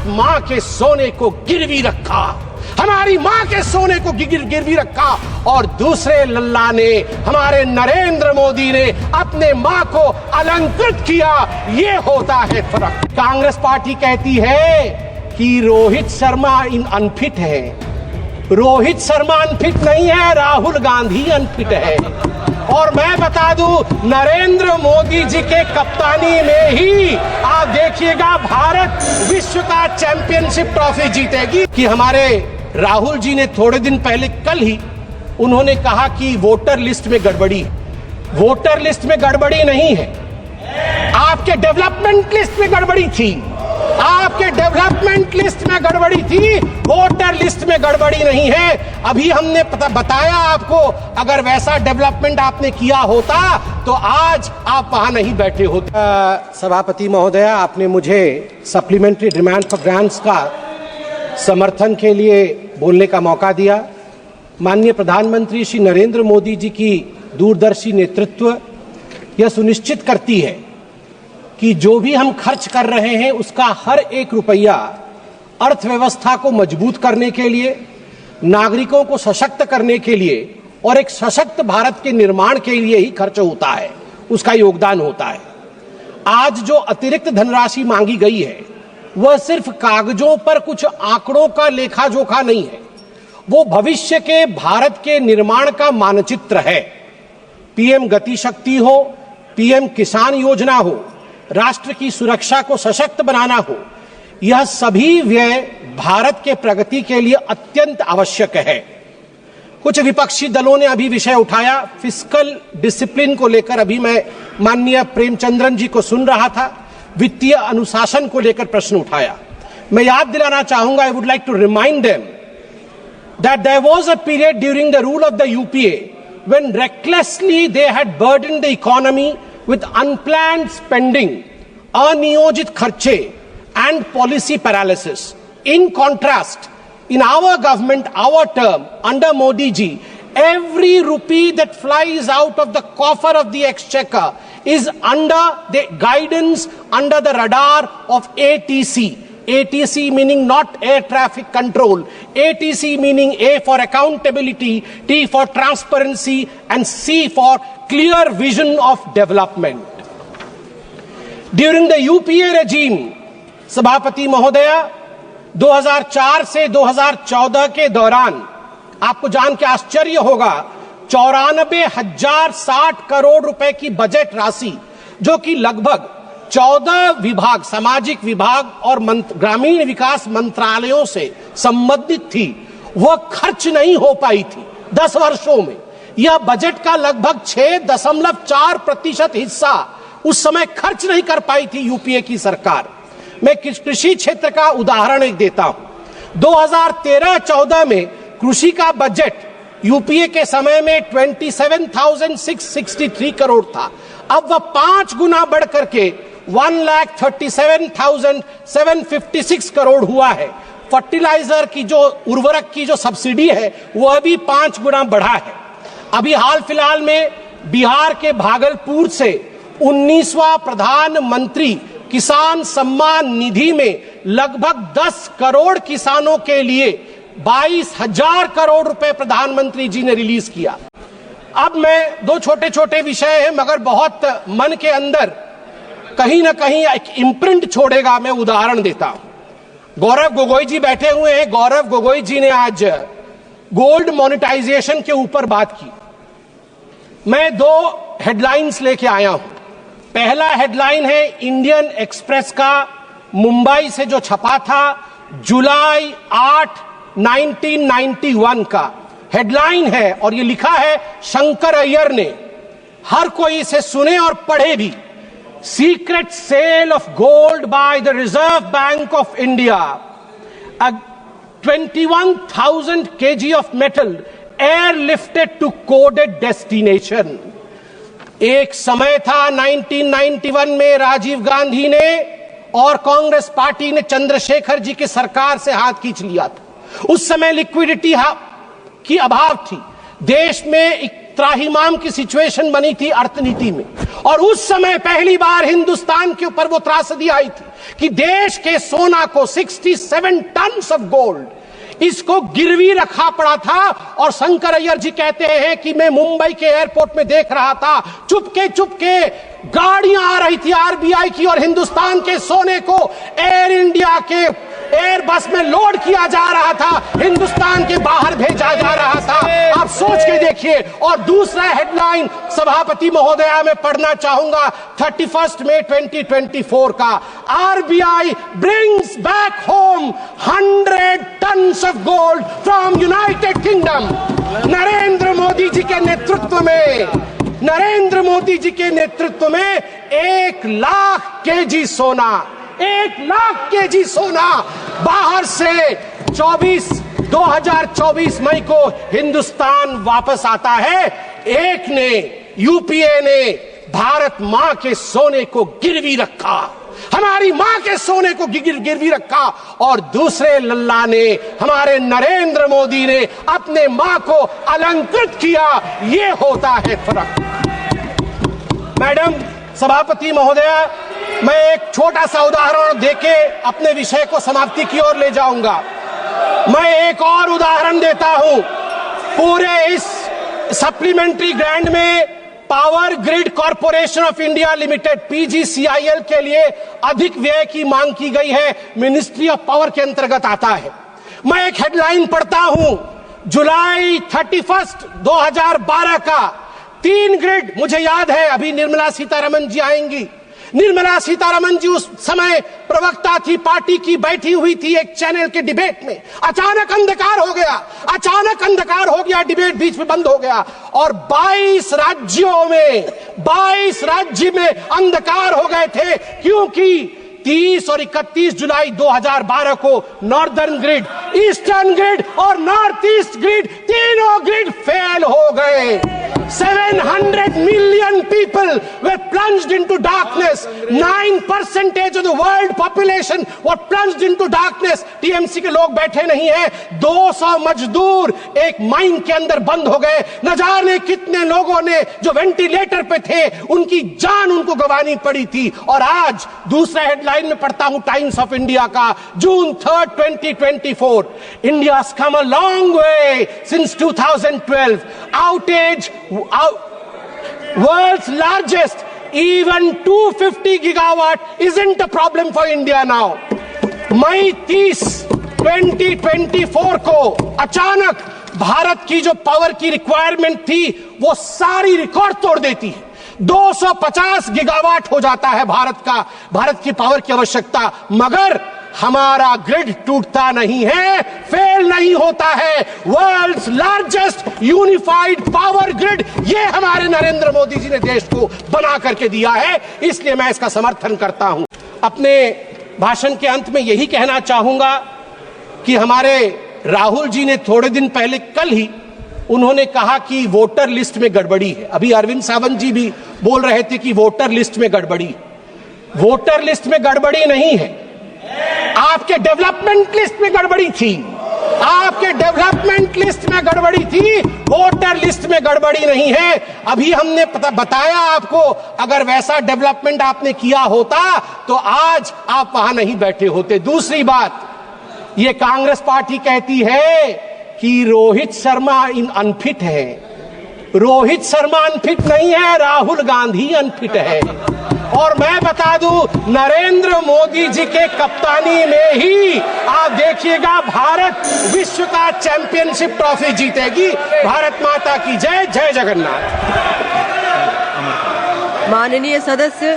मां के सोने को गिरवी रखा, हमारी मां के सोने को गिरवी रखा, और दूसरे लल्ला ने, हमारे नरेंद्र मोदी ने अपने मां को अलंकृत किया। ये होता है फर्क। कांग्रेस पार्टी कहती है कि रोहित शर्मा अनफिट है। रोहित शर्मा अनफिट नहीं है, राहुल गांधी अनफिट है। और मैं बता दूं, नरेंद्र मोदी जी के कप्तानी में ही आप देखिएगा भारत विश्व का चैंपियनशिप ट्रॉफी जीतेगी। कि हमारे राहुल जी ने थोड़े दिन पहले, कल ही उन्होंने कहा कि वोटर लिस्ट में गड़बड़ी। वोटर लिस्ट में गड़बड़ी नहीं है, आपके डेवलपमेंट लिस्ट में गड़बड़ी थी। आपके डेवलपमेंट लिस्ट में गड़बड़ी थी, वोटर लिस्ट में गड़बड़ी नहीं है। अभी हमने बताया आपको, अगर वैसा डेवलपमेंट आपने किया होता तो आज आप वहां नहीं बैठे होते। सभापति महोदया, आपने मुझे सप्लीमेंट्री डिमांड फॉर ग्रांट्स का समर्थन के लिए बोलने का मौका दिया। माननीय प्रधानमंत्री श्री नरेंद्र मोदी जी की दूरदर्शी नेतृत्व यह सुनिश्चित करती है कि जो भी हम खर्च कर रहे हैं उसका हर एक रुपया अर्थव्यवस्था को मजबूत करने के लिए, नागरिकों को सशक्त करने के लिए और एक सशक्त भारत के निर्माण के लिए ही खर्च होता है, उसका योगदान होता है। आज जो अतिरिक्त धनराशि मांगी गई है वह सिर्फ कागजों पर कुछ आंकड़ों का लेखा जोखा नहीं है, वो भविष्य के भारत के निर्माण का मानचित्र है। पीएम गति शक्ति हो, पीएम किसान योजना हो, राष्ट्र की सुरक्षा को सशक्त बनाना हो, यह सभी व्यय भारत के प्रगति के लिए अत्यंत आवश्यक है। कुछ विपक्षी दलों ने अभी विषय उठाया, फिस्कल डिसिप्लिन को लेकर। अभी मैं माननीय प्रेमचंद्रन जी को सुन रहा था, वित्तीय अनुशासन को लेकर प्रश्न उठाया। मैं याद दिलाना चाहूंगा, I would like to remind them that there was a period during the rule of the UPA when recklessly they had burdened the economy with unplanned spending, अनियोजित खर्चे and policy paralysis. In contrast, in our government, our term, under Modi ji, every rupee that flies out of the coffer of the exchequer is under the guidance, under the radar of ATC. ATC meaning not air traffic control. ATC meaning A for accountability, T for transparency, and C for clear vision of development. During the UPA regime, सभापति महोदया, 2004 से 2014 के दौरान आपको जान के आश्चर्य होगा, 94,060 करोड़ रुपए की बजट राशि, जो कि लगभग 14 विभाग, सामाजिक विभाग और ग्रामीण विकास मंत्रालयों से संबंधित थी, वह खर्च नहीं हो पाई थी 10 वर्षों में। यह बजट का लगभग 6.4% हिस्सा उस समय खर्च नहीं कर पाई थी यूपीए की सरकार। मैं कृषि क्षेत्र का उदाहरण एक देता हूं। 2013-14 में कृषि का बजट यूपीए के समय में 27,663 करोड़ था। अब वह 5 गुना बढ़ करके 1,37,756 करोड़ हुआ है। फर्टिलाइजर की जो उर्वरक की जो सब्सिडी है वह भी 5 गुना बढ़ा है। अभी हाल फिलहाल में बिहार के भागलपुर से 19वां प्रधानमंत्री किसान सम्मान निधि में लगभग 10 करोड़ किसानों के लिए 22,000 करोड़ रुपए प्रधानमंत्री जी ने रिलीज किया। अब मैं, दो छोटे छोटे विषय हैं मगर बहुत मन के अंदर कहीं ना कहीं एक इम्प्रिंट छोड़ेगा। मैं उदाहरण देता हूं। गौरव गोगोई जी बैठे हुए हैं। गौरव गोगोई जी ने आज गोल्ड मोनेटाइजेशन के ऊपर बात की। मैं 2 हेडलाइंस लेके आया हूं। पहला हेडलाइन है इंडियन एक्सप्रेस का, मुंबई से जो छपा था, जुलाई 8, 1991 का हेडलाइन है, और ये लिखा है शंकर अय्यर ने। हर कोई इसे सुने और पढ़े भी। Secret sale of gold by the Reserve Bank of India. 21,000 kg of metal airlifted to coded destination. एक समय था 1991 में राजीव गांधी ने और कांग्रेस पार्टी ने चंद्रशेखर जी की सरकार से हाथ खींच लिया था। उस समय लिक्विडिटी की अभाव थी, देश में एक त्राहिमाम की सिचुएशन बनी थी अर्थनीति में, और उस समय पहली बार हिंदुस्तान के ऊपर वो त्रासदी आई थी कि देश के सोना को 67 टन ऑफ गोल्ड इसको गिरवी रखा पड़ा था। और शंकर अय्यर जी कहते हैं कि मैं मुंबई के एयरपोर्ट में देख रहा था, चुपके चुपके गाड़ियां आ रही थी आरबीआई की और हिंदुस्तान के सोने को एयर इंडिया के एयर बस में लोड किया जा रहा था, हिंदुस्तान के बाहर भेजा जा रहा था। आप सोच के देखिए। और दूसरा हेडलाइन सभापति महोदया में पढ़ना चाहूंगा 31 मई 2024 का, RBI brings back home 100 tons of gold from United Kingdom. Narendra Modi ji के नेतृत्व में, नरेंद्र मोदी जी के नेतृत्व में 1 लाख केजी सोना, 1 लाख केजी सोना बाहर से 2024 मई को हिंदुस्तान वापस आता है। एक ने, यूपीए ने भारत मां के सोने को गिरवी रखा, हमारी मां के सोने को गिरवी रखा, और दूसरे लल्ला ने, हमारे नरेंद्र मोदी ने अपने मां को अलंकृत किया। ये होता है फर्क। मैडम सभापति महोदया, मैं एक छोटा सा उदाहरण देके अपने विषय को समाप्ति की ओर ले जाऊंगा। मैं एक और उदाहरण देता हूं। पूरे इस सप्लीमेंट्री ग्रांट में power grid corporation of India limited PGCIL के लिए अधिक व्यय की मांग की गई है, मिनिस्ट्री ऑफ पावर के अंतर्गत आता है। मैं एक हेडलाइन पढ़ता हूं, जुलाई 31, 2012 का 3 ग्रिड, मुझे याद है अभी निर्मला सीतारमन जी आएंगी। निर्मला सीतारमन जी उस समय प्रवक्ता थी, पार्टी की, बैठी हुई थी एक चैनल के डिबेट में। अचानक अंधकार हो गया, अचानक अंधकार हो गया, डिबेट बीच में बंद हो गया और 22 राज्यों में, 22 राज्य में अंधकार हो गए थे, क्योंकि 30 और 31 जुलाई 2012 को नॉर्दर्न ग्रिड, ईस्टर्न ग्रिड और नॉर्थ ईस्ट ग्रिड, तीनों ग्रिड फेल हो गए। 700 million people were plunged into darkness. 9% of the world population were plunged into darkness. TMC के लोग बैठे नहीं हैं। 200 मजदूर एक माइन के अंदर बंद हो गए। न जाने कितने लोगों ने जो वेंटिलेटर पे थे उनकी जान उनको गंवानी पड़ी थी। और आज दूसरा हेडलाइन में पढ़ता हूं टाइम्स ऑफ इंडिया का, जून 3, 2024, India has come a long way since 2012. Outage, world's largest, even 250 gigawatt isn't a problem for India now. मई 30, 2024 को अचानक भारत की जो पावर की रिक्वायरमेंट थी वो सारी रिकॉर्ड तोड़ देती है। 250 गीगावाट हो जाता है भारत की पावर की आवश्यकता, मगर हमारा ग्रिड टूटता नहीं है, फेल नहीं होता है। World's largest unified power grid, ये हमारे नरेंद्र मोदी जी ने देश को बना करके दिया है, इसलिए मैं इसका समर्थन करता हूं। अपने भाषण के अंत में यही कहना चाहूंगा कि हमारे राहुल जी ने थोड़े दिन पहले, कल ही उन्होंने कहा कि वोटर लिस्ट में गड़बड़ी है। अभी अरविंद सावंत जी भी बोल रहे थे कि वोटर लिस्ट में गड़बड़ी। वोटर लिस्ट में गड़बड़ी नहीं है, आपके डेवलपमेंट लिस्ट में गड़बड़ी थी, आपके डेवलपमेंट लिस्ट में गड़बड़ी थी, वोटर लिस्ट में गड़बड़ी नहीं है। अभी हमने बताया आपको, अगर वैसा डेवलपमेंट आपने किया होता तो आज आप वहां नहीं बैठे होते। दूसरी बात, ये कांग्रेस पार्टी कहती है कि रोहित शर्मा अनफिट है। रोहित शर्मा अनफिट नहीं है, राहुल गांधी अनफिट है। और मैं बता दूं, नरेंद्र मोदी जी के कप्तानी में ही आप देखिएगा भारत विश्व का चैंपियनशिप ट्रॉफी जीतेगी। भारत माता की जय, जय जगन्नाथ। माननीय सदस्य